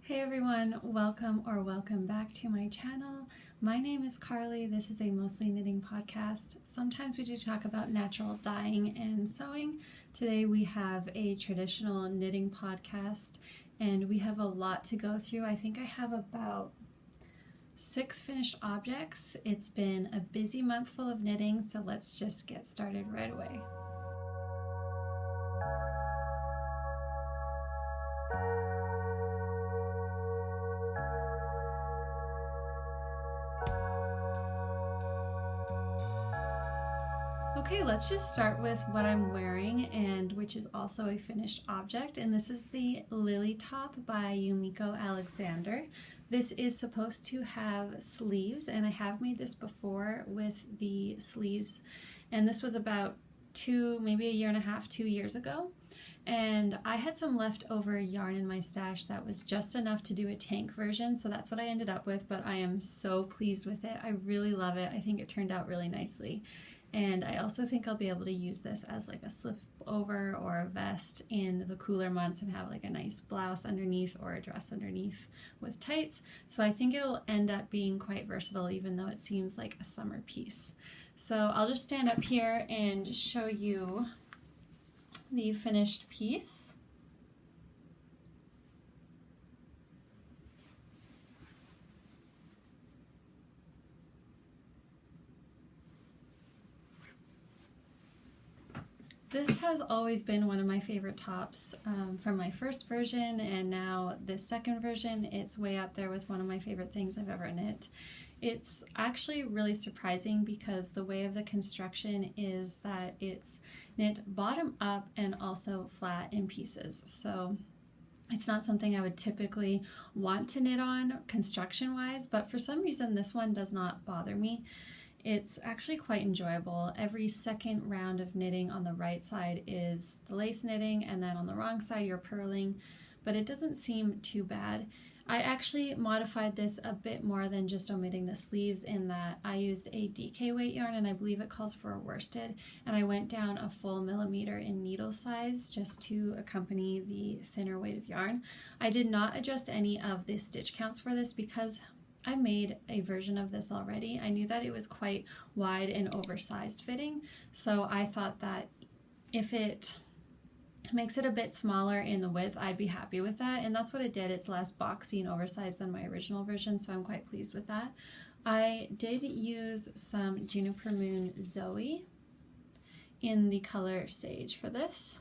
Hey everyone, welcome back to my channel. My name is Carly. This is a mostly knitting podcast. Sometimes we do talk about natural dyeing and sewing. Today we have a traditional knitting podcast and we have a lot to go through. I think I have about 6 finished objects. It's been a busy month full of knitting, so let's just get started right away. Okay, let's just start with what I'm wearing, and which is also a finished object, and this is the Lily top by Yumiko Alexander. This is supposed to have sleeves, and I have made this before with the sleeves, and this was about maybe a year and a half, 2 years ago. And I had some leftover yarn in my stash that was just enough to do a tank version, so that's what I ended up with, but I am so pleased with it. I really love it. I think it turned out really nicely. And I also think I'll be able to use this as like a slip over or a vest in the cooler months and have like a nice blouse underneath or a dress underneath with tights. So I think it'll end up being quite versatile even though it seems like a summer piece. So I'll just stand up here and show you the finished piece. This has always been one of my favorite tops from my first version, and now this second version, it's way up there with one of my favorite things I've ever knit. It's actually really surprising because the way of the construction is that it's knit bottom up and also flat in pieces. So it's not something I would typically want to knit on construction wise, but for some reason this one does not bother me. It's actually quite enjoyable. Every second round of knitting on the right side is the lace knitting, and then on the wrong side you're purling, but it doesn't seem too bad. I actually modified this a bit more than just omitting the sleeves in that I used a DK weight yarn, and I believe it calls for a worsted, and I went down a full millimeter in needle size just to accompany the thinner weight of yarn. I did not adjust any of the stitch counts for this because I made a version of this already. I knew that it was quite wide and oversized fitting, so I thought that if it makes it a bit smaller in the width, I'd be happy with that, and that's what it did. It's less boxy and oversized than my original version, so I'm quite pleased with that. I did use some Juniper Moon Zoe in the color Sage for this.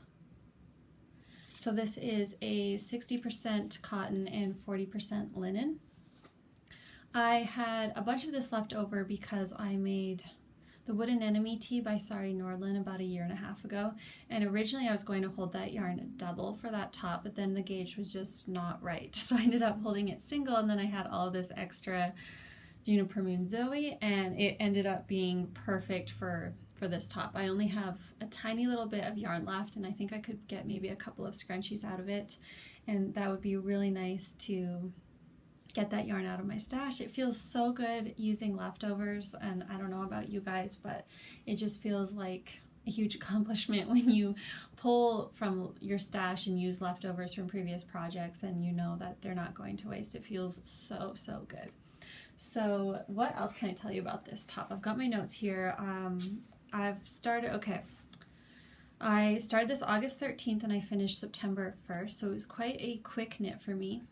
So this is a 60% cotton and 40% linen. I had a bunch of this left over because I made the Wooden Enemy tee by Northland about a year and a half ago, and originally I was going to hold that yarn double for that top, but then the gauge was just not right, so I ended up holding it single, and then I had all this extra Juniper Moon Zoe, and it ended up being perfect for this top. I only have a tiny little bit of yarn left, and I think I could get maybe a couple of scrunchies out of it, and that would be really nice to get that yarn out of my stash. It feels so good using leftovers, and I don't know about you guys, but it just feels like a huge accomplishment when you pull from your stash and use leftovers from previous projects and you know that they're not going to waste. It feels so good. So what else can I tell you about this top? I've got my notes here. I started this August 13th and I finished September 1st, so it was quite a quick knit for me.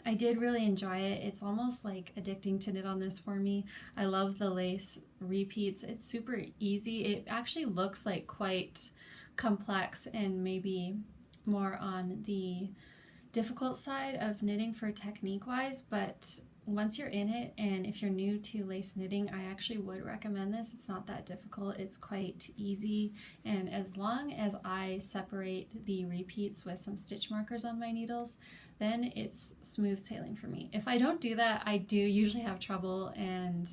I did really enjoy it. It's almost like addicting to knit on this for me. I love the lace repeats. It's super easy. It actually looks like quite complex and maybe more on the difficult side of knitting for technique wise, but once you're in it, and if you're new to lace knitting, I actually would recommend this. It's not that difficult. It's quite easy, and as long as I separate the repeats with some stitch markers on my needles, then it's smooth sailing for me. If I don't do that, I do usually have trouble and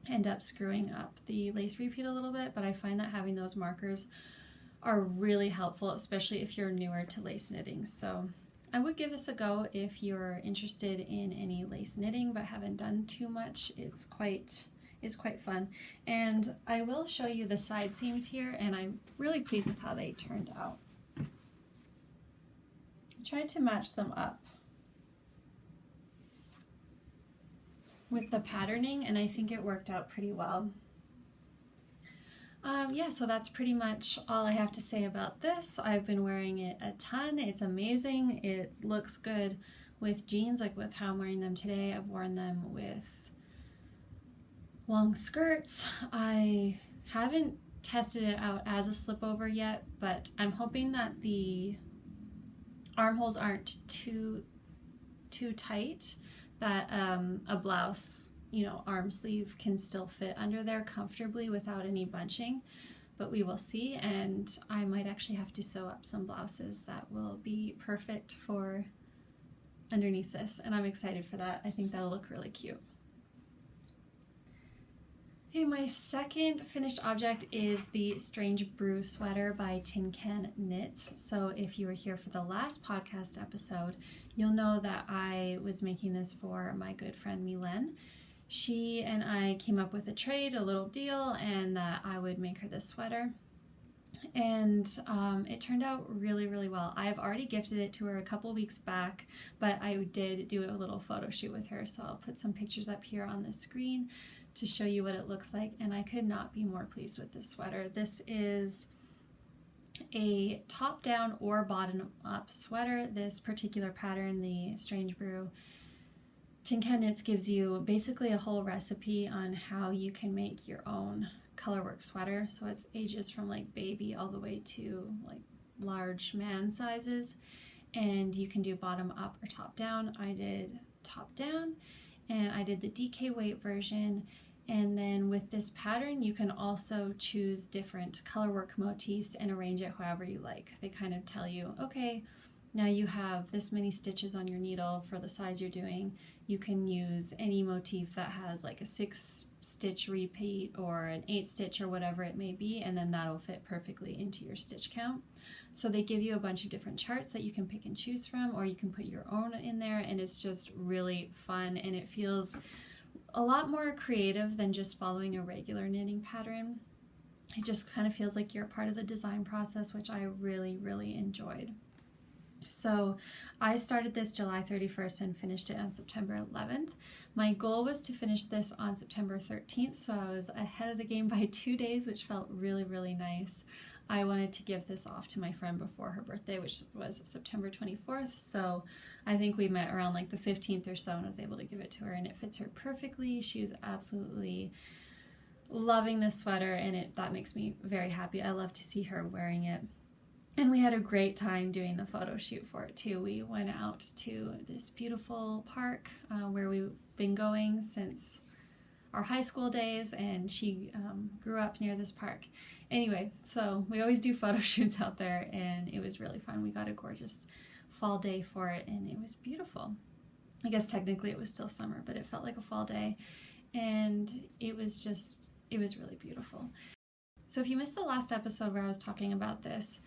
end up screwing up the lace repeat a little bit, but I find that having those markers are really helpful, especially if you're newer to lace knitting. So I would give this a go if you're interested in any lace knitting but haven't done too much. It's quite fun. And I will show you the side seams here, and I'm really pleased with how they turned out. I tried to match them up with the patterning, and I think it worked out pretty well. Yeah, so that's pretty much all I have to say about this. I've been wearing it a ton. It's amazing. It looks good with jeans, like with how I'm wearing them today. I've worn them with long skirts. I haven't tested it out as a slipover yet, but I'm hoping that the armholes aren't too tight, that a blouse, arm sleeve can still fit under there comfortably without any bunching, but we will see. And I might actually have to sew up some blouses that will be perfect for underneath this, and I'm excited for that. I think that'll look really cute. Okay, my second finished object is the Strange Brew sweater by Tincan Knits. So if you were here for the last podcast episode, you'll know that I was making this for my good friend Milen. She and I came up with a trade, a little deal, and that I would make her this sweater. And it turned out really, really well. I've already gifted it to her a couple weeks back, but I did do a little photo shoot with her, so I'll put some pictures up here on the screen to show you what it looks like, and I could not be more pleased with this sweater. This is a top-down or bottom-up sweater. This particular pattern, the Strange Brew, Tincan Knits gives you basically a whole recipe on how you can make your own colorwork sweater. So it's ages from like baby all the way to like large man sizes, and you can do bottom up or top down. I did top down, and I did the DK weight version. And then with this pattern, you can also choose different colorwork motifs and arrange it however you like. They kind of tell you, okay, now you have this many stitches on your needle for the size you're doing. You can use any motif that has like a 6-stitch repeat or an 8-stitch or whatever it may be, and then that'll fit perfectly into your stitch count. So they give you a bunch of different charts that you can pick and choose from, or you can put your own in there, and it's just really fun, and it feels a lot more creative than just following a regular knitting pattern. It just kind of feels like you're a part of the design process, which I really, really enjoyed. So I started this July 31st and finished it on September 11th. My goal was to finish this on September 13th, so I was ahead of the game by 2 days, which felt really, really nice. I wanted to give this off to my friend before her birthday, which was September 24th, so I think we met around like the 15th or so and was able to give it to her, and it fits her perfectly. She was absolutely loving this sweater, and that makes me very happy. I love to see her wearing it. And we had a great time doing the photo shoot for it too. We went out to this beautiful park where we've been going since our high school days, and she grew up near this park. Anyway, so we always do photo shoots out there, and it was really fun. We got a gorgeous fall day for it, and it was beautiful. I guess technically it was still summer, but it felt like a fall day, and it was really beautiful. So if you missed the last episode where I was talking about this,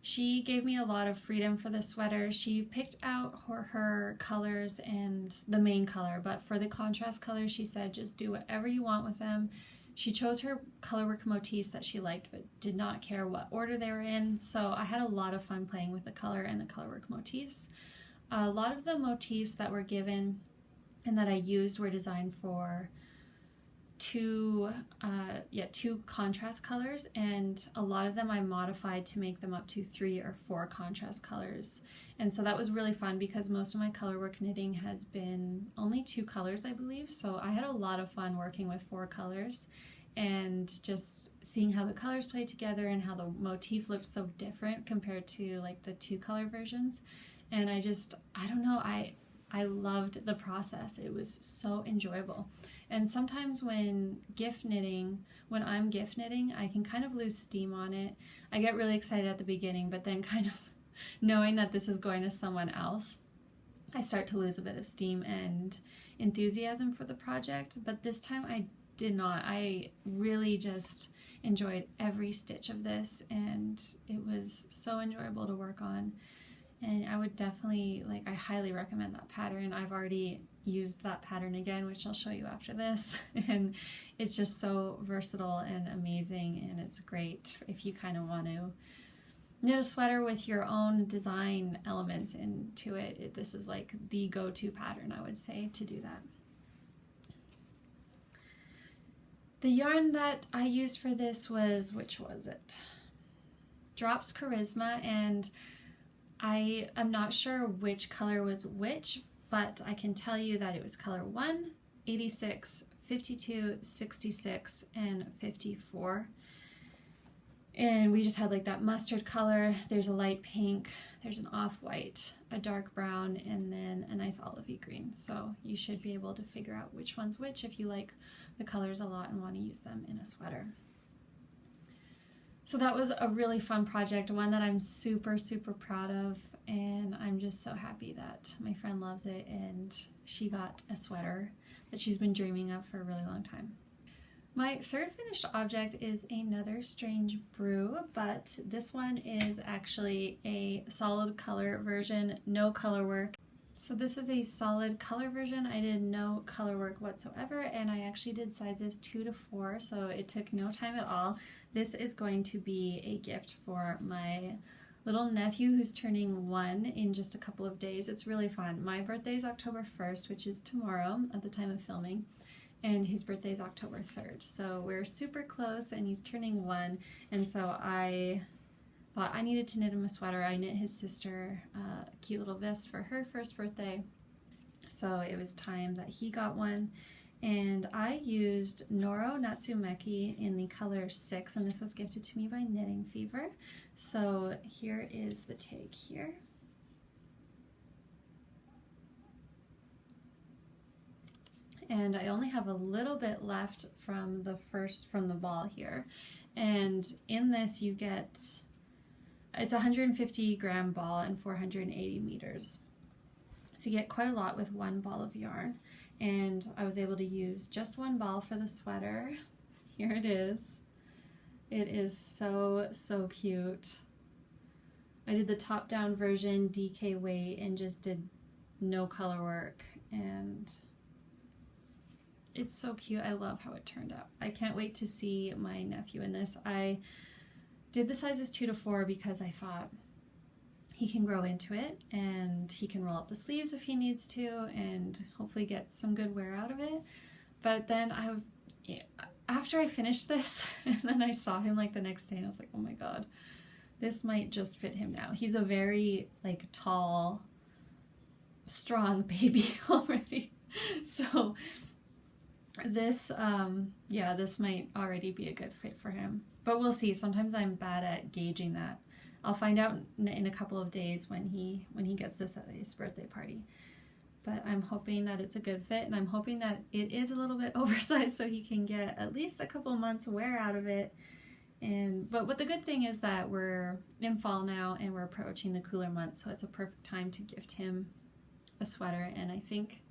she gave me a lot of freedom for this sweater. She picked out her colors and the main color, but for the contrast colors, she said just do whatever you want with them. She chose her colorwork motifs that she liked, but did not care what order they were in, so I had a lot of fun playing with the color and the colorwork motifs. A lot of the motifs that were given and that I used were designed for two contrast colors, and a lot of them I modified to make them up to 3 or 4 contrast colors. And so that was really fun because most of my colorwork knitting has been only 2 colors, I believe, so I had a lot of fun working with 4 colors and just seeing how the colors play together and how the motif looked so different compared to like the 2 color versions. And I don't know, I loved the process. It was so enjoyable. And sometimes when I'm gift knitting, I can kind of lose steam on it. I get really excited at the beginning, but then kind of knowing that this is going to someone else, I start to lose a bit of steam and enthusiasm for the project. But this time I did not. I really just enjoyed every stitch of this, and it was so enjoyable to work on. And I would definitely, I highly recommend that pattern. I've already used that pattern again, which I'll show you after this. And it's just so versatile and amazing, and it's great if you kind of want to knit a sweater with your own design elements into it. This is like the go-to pattern, I would say, to do that. The yarn that I used for this was, which was it? Drops Charisma, and I am not sure which color was which, but I can tell you that it was color 1, 86, 52, 66, and 54. And we just had like that mustard color. There's a light pink, there's an off-white, a dark brown, and then a nice olivey green. So you should be able to figure out which one's which if you like the colors a lot and want to use them in a sweater. So that was a really fun project, one that I'm super, super proud of, and I'm just so happy that my friend loves it and she got a sweater that she's been dreaming of for a really long time. My third finished object is another strange Brew, but this one is actually a solid color version, no color work. So this is a solid color version. I did no color work whatsoever, and I actually did sizes 2 to 4, so it took no time at all. This is going to be a gift for my little nephew who's turning 1 in just a couple of days. It's really fun. My birthday is October 1st, which is tomorrow at the time of filming, and his birthday is October 3rd. So we're super close, and he's turning 1, and so I thought I needed to knit him a sweater. I knit his sister a cute little vest for her first birthday, so it was time that he got one. And I used Noro Natsumeki in the color 6, and this was gifted to me by Knitting Fever. So here is the tag here. And I only have a little bit left from the ball here. And in this you get, it's a 150 gram ball and 480 meters. So you get quite a lot with one ball of yarn. And I was able to use just one ball for the sweater. Here it is. It is so, so cute. I did the top down version, DK weight, and just did no color work. And it's so cute. I love how it turned out. I can't wait to see my nephew in this. I did the sizes 2 to 4 because I thought he can grow into it and he can roll up the sleeves if he needs to and hopefully get some good wear out of it. But then after I finished this and then I saw him like the next day and I was like, oh my god, this might just fit him now. He's a very like tall, strong baby already. So this, this might already be a good fit for him. But we'll see. Sometimes I'm bad at gauging that. I'll find out in a couple of days when he gets this at his birthday party. But I'm hoping that it's a good fit, and I'm hoping that it is a little bit oversized so he can get at least a couple months wear out of it. But what the good thing is that we're in fall now and we're approaching the cooler months, so it's a perfect time to gift him a sweater, and I think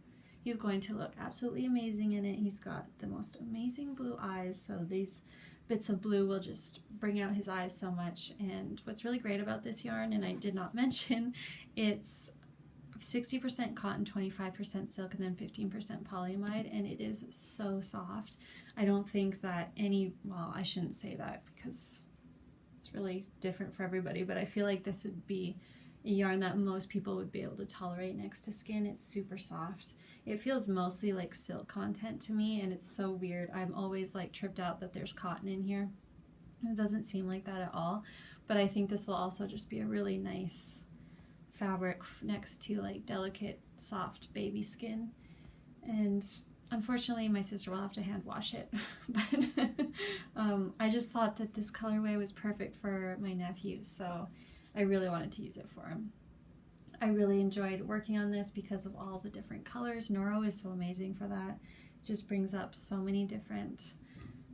he's going to look absolutely amazing in it. He's got the most amazing blue eyes, so these bits of blue will just bring out his eyes so much. And what's really great about this yarn, and I did not mention, it's 60% cotton, 25% silk, and then 15% polyamide, and it is so soft. I don't think that well, I shouldn't say that because it's really different for everybody, but I feel like this would be a yarn that most people would be able to tolerate next to skin. It's super soft. It feels mostly like silk content to me, and it's so weird. I'm always like tripped out that there's cotton in here. It doesn't seem like that at all, but I think this will also just be a really nice fabric next to like delicate, soft baby skin. And unfortunately, my sister will have to hand wash it, but I just thought that this colorway was perfect for my nephew, so I really wanted to use it for him. I really enjoyed working on this because of all the different colors. Noro is so amazing for that. It just brings up so many different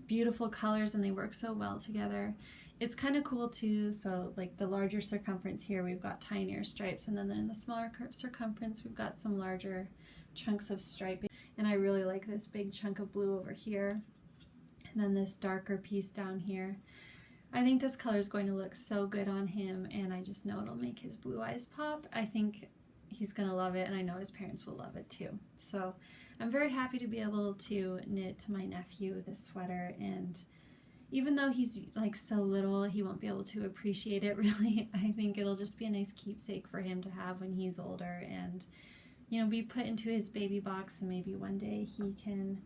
beautiful colors and they work so well together. It's kind of cool too, so like the larger circumference here we've got tinier stripes, and then in the smaller circumference we've got some larger chunks of striping. And I really like this big chunk of blue over here, and then this darker piece down here. I think this color is going to look so good on him, and I just know it'll make his blue eyes pop. I think he's going to love it, and I know his parents will love it too. So I'm very happy to be able to knit to my nephew this sweater, and even though he's like so little, he won't be able to appreciate it really. I think it'll just be a nice keepsake for him to have when he's older and, you know, be put into his baby box, and maybe one day he can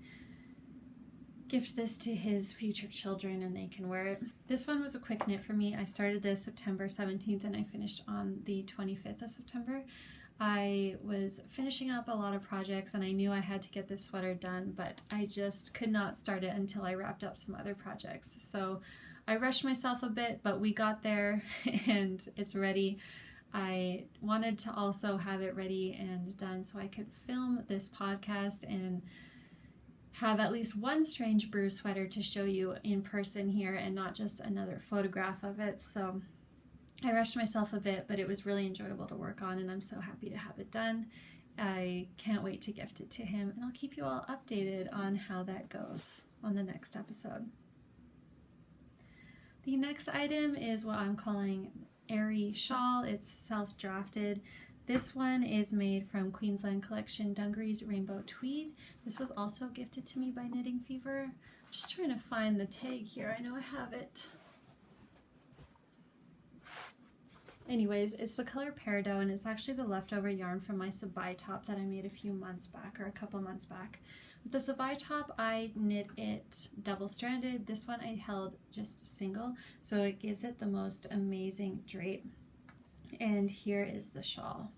gift this to his future children and they can wear it. This one was a quick knit for me. I started this September 17th and I finished on the 25th of September. I was finishing up a lot of projects and I knew I had to get this sweater done, but I just could not start it until I wrapped up some other projects. So I rushed myself a bit, but we got there and it's ready. I wanted to also have it ready and done so I could film this podcast and have at least one strange Brew sweater to show you in person here and not just another photograph of it. So I rushed myself a bit, but it was really enjoyable to work on and I'm so happy to have it done. I can't wait to gift it to him and I'll keep you all updated on how that goes on the next episode. The next item is what I'm calling Airy Shawl. It's self-drafted. This one is made from Queensland Collection Dungarees Rainbow Tweed. This was also gifted to me by Knitting Fever. I'm just trying to find the tag here. I know I have it. Anyways, it's the color Peridot and it's actually the leftover yarn from my Sabai top that I made a few months back, or a couple months back. With the Sabai top, I knit it double-stranded. This one I held just single, so it gives it the most amazing drape. And here is the shawl.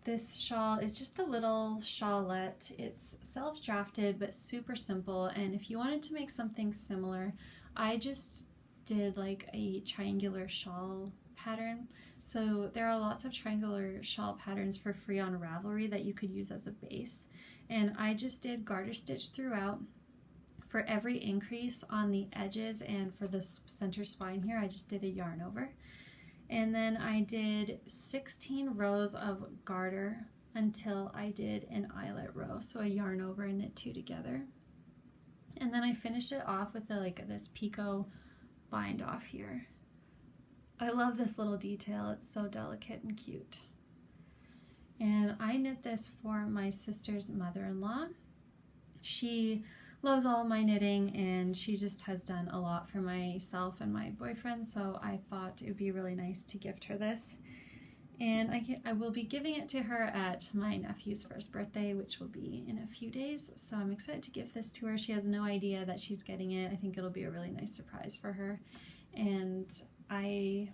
This shawl is just a little shawlette. It's self-drafted but super simple, and if you wanted to make something similar, I just did like a triangular shawl pattern. So there are lots of triangular shawl patterns for free on Ravelry that you could use as a base, and I just did garter stitch throughout. For every increase on the edges and for the center spine here, I just did a yarn over. And then I did 16 rows of garter until I did an eyelet row, so a yarn over and knit two together. And then I finished it off with this picot bind off here. I love this little detail, it's so delicate and cute. And I knit this for my sister's mother-in-law. She loves all my knitting and she just has done a lot for myself and my boyfriend, so I thought it would be really nice to gift her this. And I will be giving it to her at my nephew's first birthday, which will be in a few days, so I'm excited to gift this to her. She has no idea that she's getting it. I think it'll be a really nice surprise for her, and I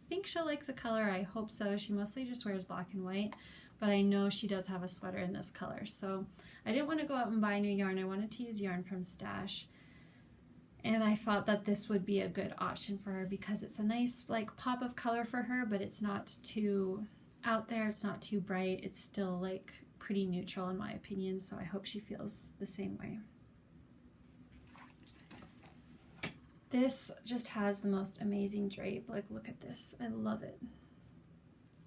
think she'll like the color. I hope so. She mostly just wears black and white, but I know she does have a sweater in this color, so I didn't want to go out and buy new yarn. I wanted to use yarn from Stash, and I thought that this would be a good option for her because it's a nice pop of color for her, but it's not too out there, it's not too bright, it's still pretty neutral in my opinion, so I hope she feels the same way. This just has the most amazing drape. Look at this. I love it.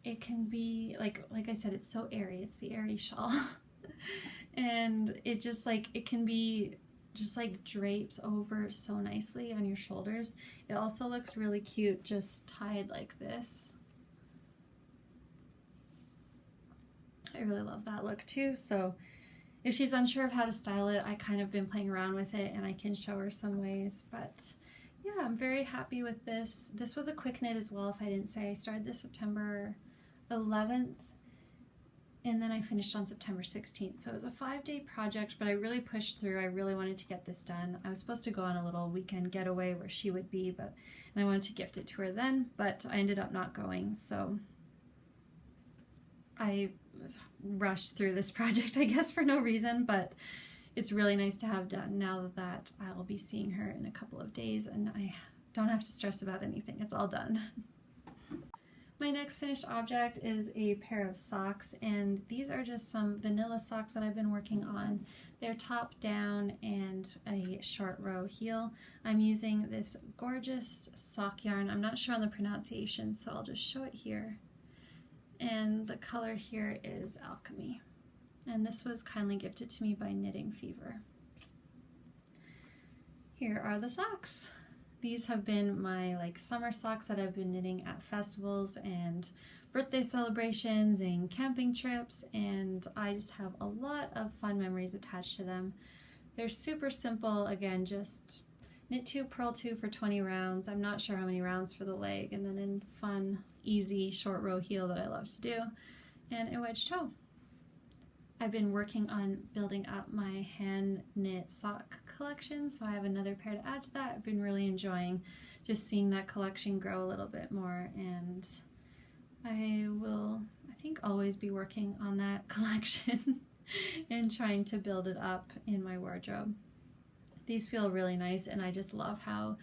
It can be, like I said, it's so airy. It's the Airy Shawl. And it just, it can be just, drapes over so nicely on your shoulders. It also looks really cute just tied like this. I really love that look too. So if she's unsure of how to style it, I kind of been playing around with it and I can show her some ways, but yeah, I'm very happy with this. This was a quick knit as well, if I didn't say. I started this September 11th and then I finished on September 16th. So it was a 5-day project, but I really pushed through. I really wanted to get this done. I was supposed to go on a little weekend getaway where she would be, and I wanted to gift it to her then, but I ended up not going. So I rushed through this project, I guess, for no reason, but it's really nice to have done now that I'll be seeing her in a couple of days and I don't have to stress about anything. It's all done. My next finished object is a pair of socks, and these are just some vanilla socks that I've been working on. They're top down and a short row heel. I'm using this gorgeous sock yarn. I'm not sure on the pronunciation, so I'll just show it here. And the color here is Alchemy. And this was kindly gifted to me by Knitting Fever. Here are the socks. These have been my summer socks that I've been knitting at festivals and birthday celebrations and camping trips, and I just have a lot of fun memories attached to them. They're super simple, again, just knit 2, purl 2 for 20 rounds. I'm not sure how many rounds for the leg, and then in fun, easy short row heel that I love to do, and a wedge toe. I've been working on building up my hand knit sock collection, so I have another pair to add to that. I've been really enjoying just seeing that collection grow a little bit more, and I will, I think, always be working on that collection and trying to build it up in my wardrobe. These feel really nice, and I just love how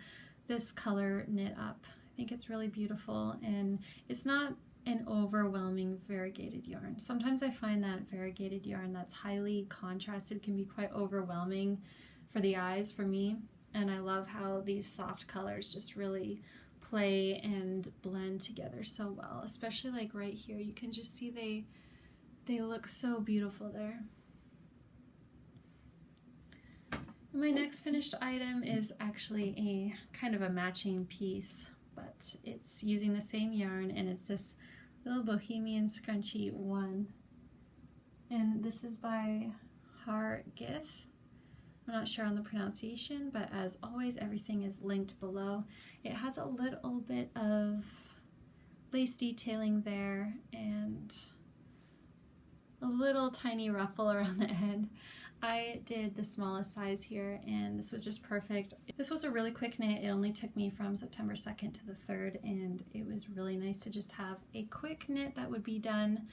this color knit up. I think it's really beautiful, and it's not an overwhelming variegated yarn. Sometimes I find that variegated yarn that's highly contrasted can be quite overwhelming for the eyes for me, and I love how these soft colors just really play and blend together so well, especially like right here. You can just see they look so beautiful there. My next finished item is actually a kind of a matching piece, but it's using the same yarn, and it's this little Bohemian Scrunchie 1. And this is by Hawre Gyth. I'm not sure on the pronunciation, but as always, everything is linked below. It has a little bit of lace detailing there and a little tiny ruffle around the end. I did the smallest size here, and this was just perfect. This was a really quick knit. It only took me from September 2nd to the 3rd, and it was really nice to just have a quick knit that would be done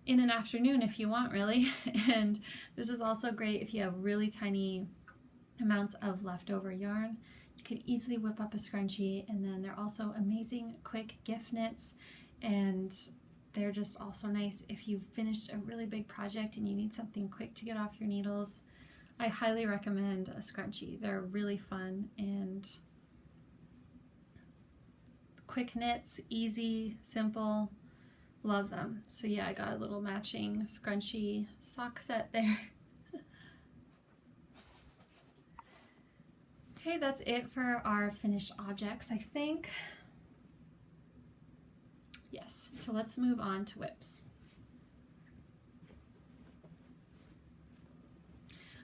in an afternoon if you want, really. And this is also great if you have really tiny amounts of leftover yarn. You can easily whip up a scrunchie, and then they're also amazing quick gift knits, and they're just also nice if you've finished a really big project and you need something quick to get off your needles. I highly recommend a scrunchie. They're really fun and quick knits, easy, simple. Love them. So yeah, I got a little matching scrunchie sock set there. Okay, that's it for our finished objects, I think. Yes, so let's move on to whips.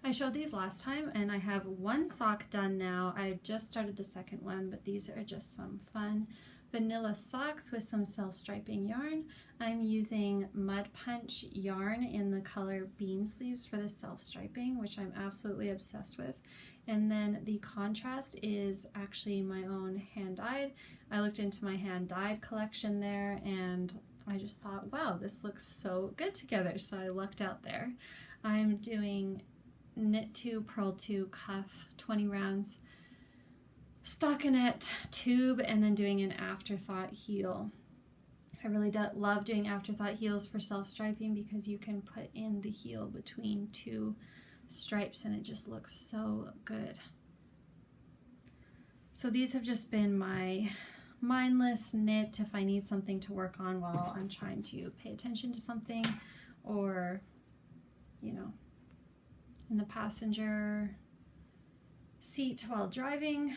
I showed these last time, and I have one sock done now. I just started the second one, but these are just some fun vanilla socks with some self-striping yarn. I'm using Mud Punch yarn in the color Bean Sleeves for the self-striping, which I'm absolutely obsessed with. And then the contrast is actually my own hand-dyed. I looked into my hand-dyed collection there, and I just thought, wow, this looks so good together, so I lucked out there. I'm doing knit 2, purl 2, cuff, 20 rounds, stockinette, tube, and then doing an afterthought heel. I really love doing afterthought heels for self-striping because you can put in the heel between two stripes and it just looks so good. So these have just been my mindless knit if I need something to work on while I'm trying to pay attention to something, or, you know, in the passenger seat while driving.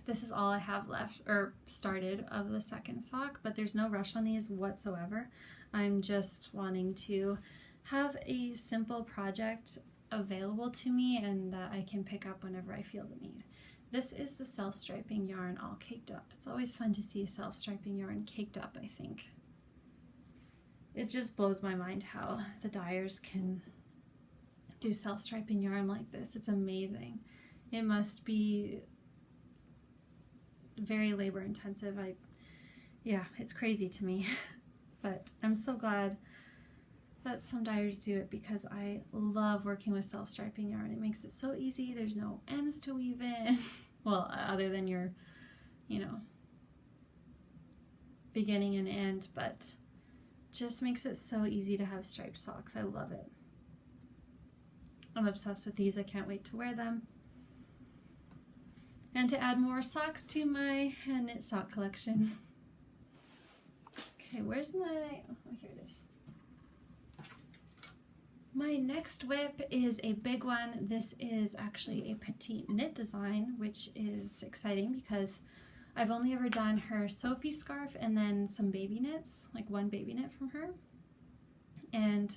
This is all I have left, or started, of the second sock, but there's no rush on these whatsoever. I'm just wanting to have a simple project available to me and that I can pick up whenever I feel the need. This is the self-striping yarn all caked up. It's always fun to see self-striping yarn caked up, I think. It just blows my mind how the dyers can do self-striping yarn like this. It's amazing. It must be very labor intensive. Yeah, it's crazy to me. But I'm so glad that some dyers do it because I love working with self-striping yarn. It makes it so easy. There's no ends to weave in. Well, other than your, you know, beginning and end, but just makes it so easy to have striped socks. I love it. I'm obsessed with these. I can't wait to wear them. And to add more socks to my hand knit sock collection. Okay, where's my, oh, here it is. My next whip is a big one. This is actually a Petite Knit design, which is exciting because I've only ever done her Sophie scarf and then some baby knits, like one baby knit from her. And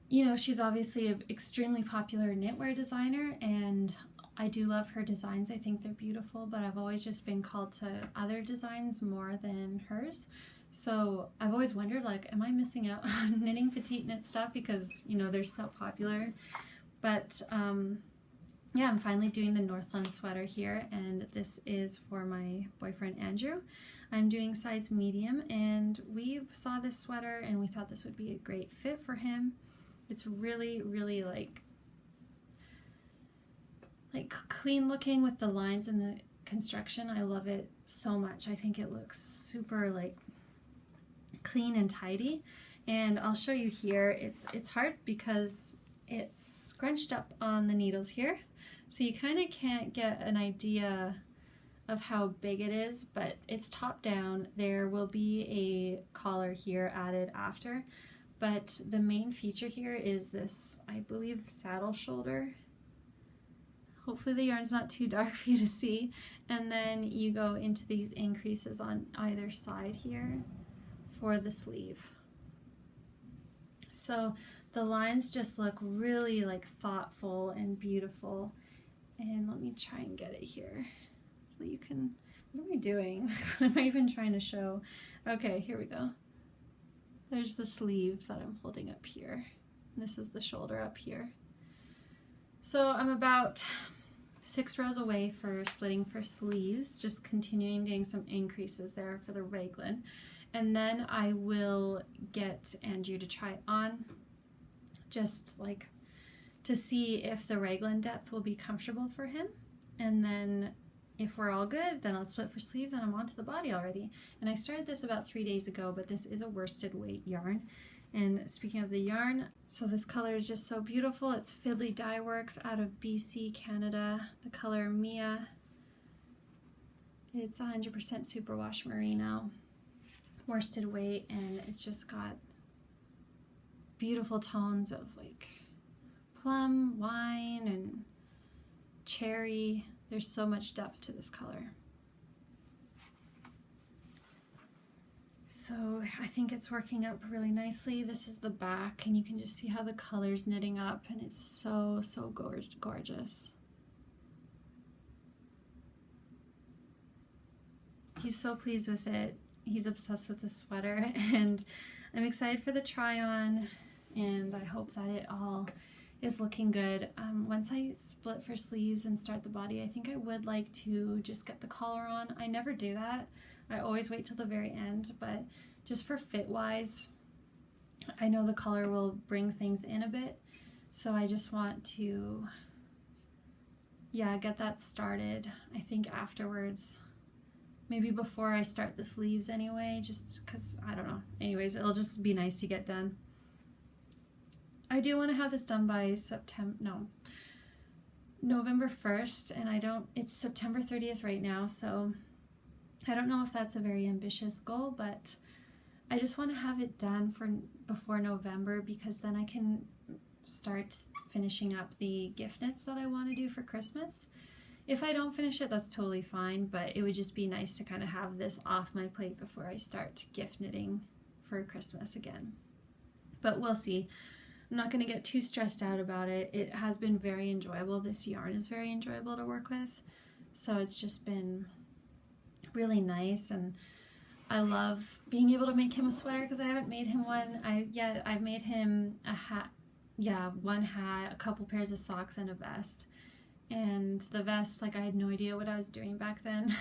you know, she's obviously an extremely popular knitwear designer, and I do love her designs. I think they're beautiful, but I've always just been called to other designs more than hers. So I've always wondered, like, am I missing out on knitting Petite Knit stuff because, you know, they're so popular? But yeah, I'm finally doing the Northland Sweater here, and this is for my boyfriend Andrew. I'm doing size medium, and we saw this sweater and we thought this would be a great fit for him. It's really, really like clean looking with the lines and the construction. I love it so much. I think it looks super like clean and tidy, and I'll show you here. It's hard because it's scrunched up on the needles here, so you kind of can't get an idea of how big it is, but it's top down. There will be a collar here added after, but the main feature here is this, I believe, saddle shoulder. Hopefully the yarn's not too dark for you to see. And then you go into these increases on either side here for the sleeve. So the lines just look really like thoughtful and beautiful. And let me try and get it here. You can, what am I doing? What am I even trying to show? Okay, here we go. There's the sleeve that I'm holding up here. This is the shoulder up here. So I'm about 6 rows away for splitting for sleeves, just continuing doing some increases there for the raglan. And then I will get Andrew to try it on, just like to see if the raglan depth will be comfortable for him. And then if we're all good, then I'll split for sleeve, then I'm onto the body already. And I started this about 3 days ago, but this is a worsted weight yarn. And speaking of the yarn, so this color is just so beautiful. It's Fiddly Dye Works out of BC, Canada. The color Mia. It's 100% superwash merino, worsted weight, and it's just got beautiful tones of like plum, wine, and cherry. There's so much depth to this color. So I think it's working up really nicely. This is the back, and you can just see how the color's knitting up, and it's so, so gorgeous. He's so pleased with it. He's obsessed with the sweater, and I'm excited for the try on, and I hope that it all is looking good. Once I split for sleeves and start the body, I think I would like to just get the collar on. I never do that. I always wait till the very end, but just for fit wise, I know the collar will bring things in a bit, so I just want to, yeah, get that started. I think afterwards, maybe before I start the sleeves anyway, just because, I don't know. Anyways, it'll just be nice to get done. I do want to have this done by November 1st, and it's September 30th right now, so I don't know if that's a very ambitious goal, but I just want to have it done before November, because then I can start finishing up the gift knits that I want to do for Christmas. If I don't finish it, that's totally fine, but it would just be nice to kind of have this off my plate before I start gift knitting for Christmas again. But we'll see. I'm not going to get too stressed out about it. It has been very enjoyable. This yarn is very enjoyable to work with, so it's just been really nice, and I love being able to make him a sweater because I haven't made him one yet. I've made him a hat, one hat, a couple pairs of socks, and a vest. And the vest, like, I had no idea what I was doing back then.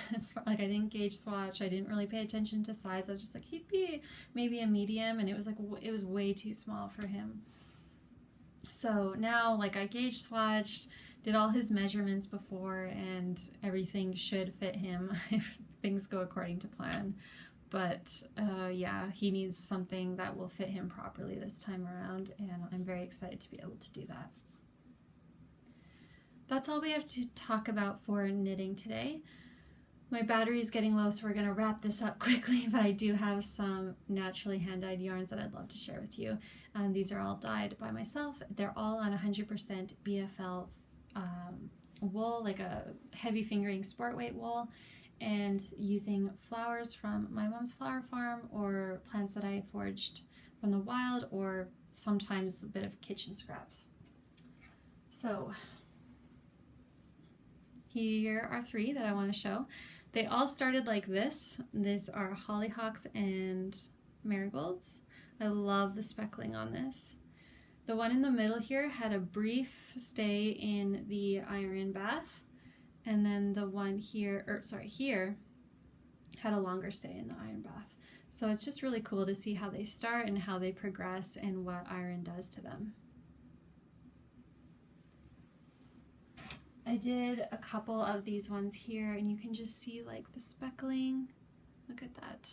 Like, I didn't gauge swatch. I didn't really pay attention to size. I was just like, he'd be maybe a medium, and it was like, it was way too small for him. So now, like, I gauge swatched, did all his measurements before, and everything should fit him if things go according to plan. But yeah, he needs something that will fit him properly this time around, and I'm very excited to be able to do that. That's all we have to talk about for knitting today. My battery is getting low, so we're going to wrap this up quickly, but I do have some naturally hand-dyed yarns that I'd love to share with you. And these are all dyed by myself. They're all on 100% BFL wool, like a heavy fingering sport weight wool, and using flowers from my mom's flower farm or plants that I foraged from the wild, or sometimes a bit of kitchen scraps. So here are 3 that I want to show. They all started like this. These are hollyhocks and marigolds. I love the speckling on this. The one in the middle here had a brief stay in the iron bath, and then the one here, here had a longer stay in the iron bath. So it's just really cool to see how they start and how they progress and what iron does to them. I did a couple of these ones here, and you can just see like the speckling. Look at that.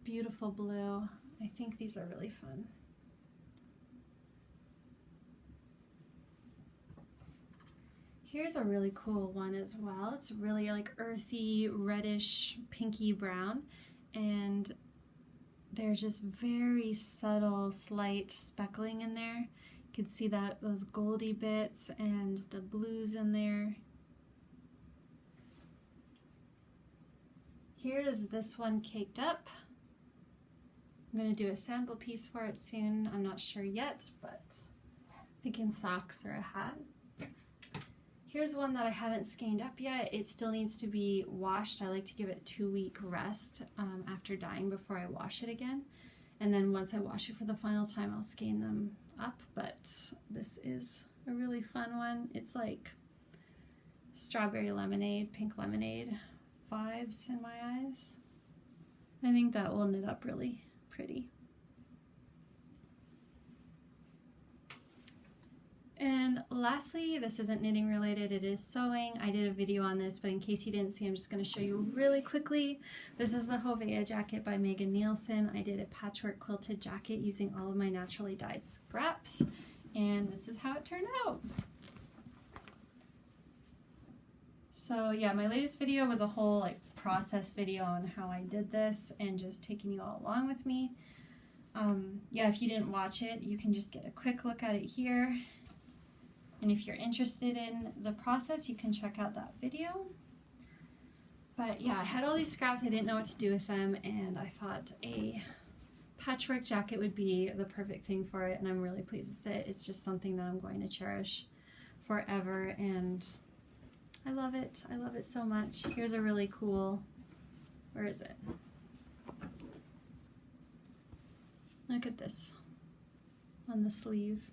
Beautiful blue. I think these are really fun. Here's a really cool one as well. It's really like earthy, reddish, pinky brown, and there's just very subtle, slight speckling in there. You can see that those goldy bits and the blues in there. Here is this one caked up. I'm going to do a sample piece for it soon. I'm not sure yet, but thinking socks or a hat. Here's one that I haven't skeined up yet. It still needs to be washed. I like to give it a 2-week rest after dyeing before I wash it again. And then once I wash it for the final time, I'll skein them up. But this is a really fun one. It's like strawberry lemonade, pink lemonade vibes in my eyes. I think that will knit up really pretty. And lastly, this isn't knitting related, it is sewing. I did a video on this, but in case you didn't see, I'm just going to show you really quickly. This is the Hawre jacket by Megan Nielsen. I did a patchwork quilted jacket using all of my naturally dyed scraps, and this is how it turned out. So yeah, my latest video was a whole like process video on how I did this and just taking you all along with me. Yeah, if you didn't watch it, you can just get a quick look at it here. And if you're interested in the process, you can check out that video. But yeah, I had all these scraps, I didn't know what to do with them, and I thought a patchwork jacket would be the perfect thing for it, and I'm really pleased with it. It's just something that I'm going to cherish forever, and I love it. I love it so much. Here's a really cool, where is it? Look at this on the sleeve.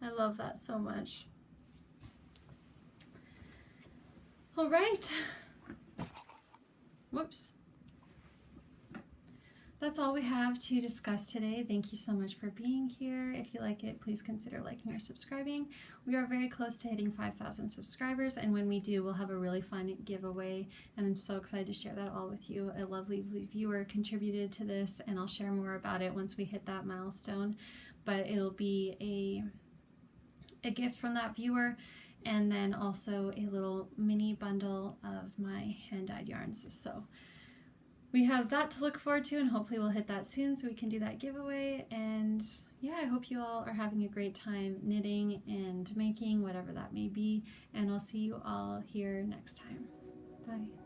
I love that so much. All right. Whoops. That's all we have to discuss today. Thank you so much for being here. If you like it, please consider liking or subscribing. We are very close to hitting 5,000 subscribers, and when we do, we'll have a really fun giveaway, and I'm so excited to share that all with you. A lovely viewer contributed to this, and I'll share more about it once we hit that milestone, but it'll be a gift from that viewer, and then also a little mini bundle of my hand-dyed yarns. So we have that to look forward to, and hopefully we'll hit that soon so we can do that giveaway. And yeah, I hope you all are having a great time knitting and making, whatever that may be, and I'll see you all here next time. Bye.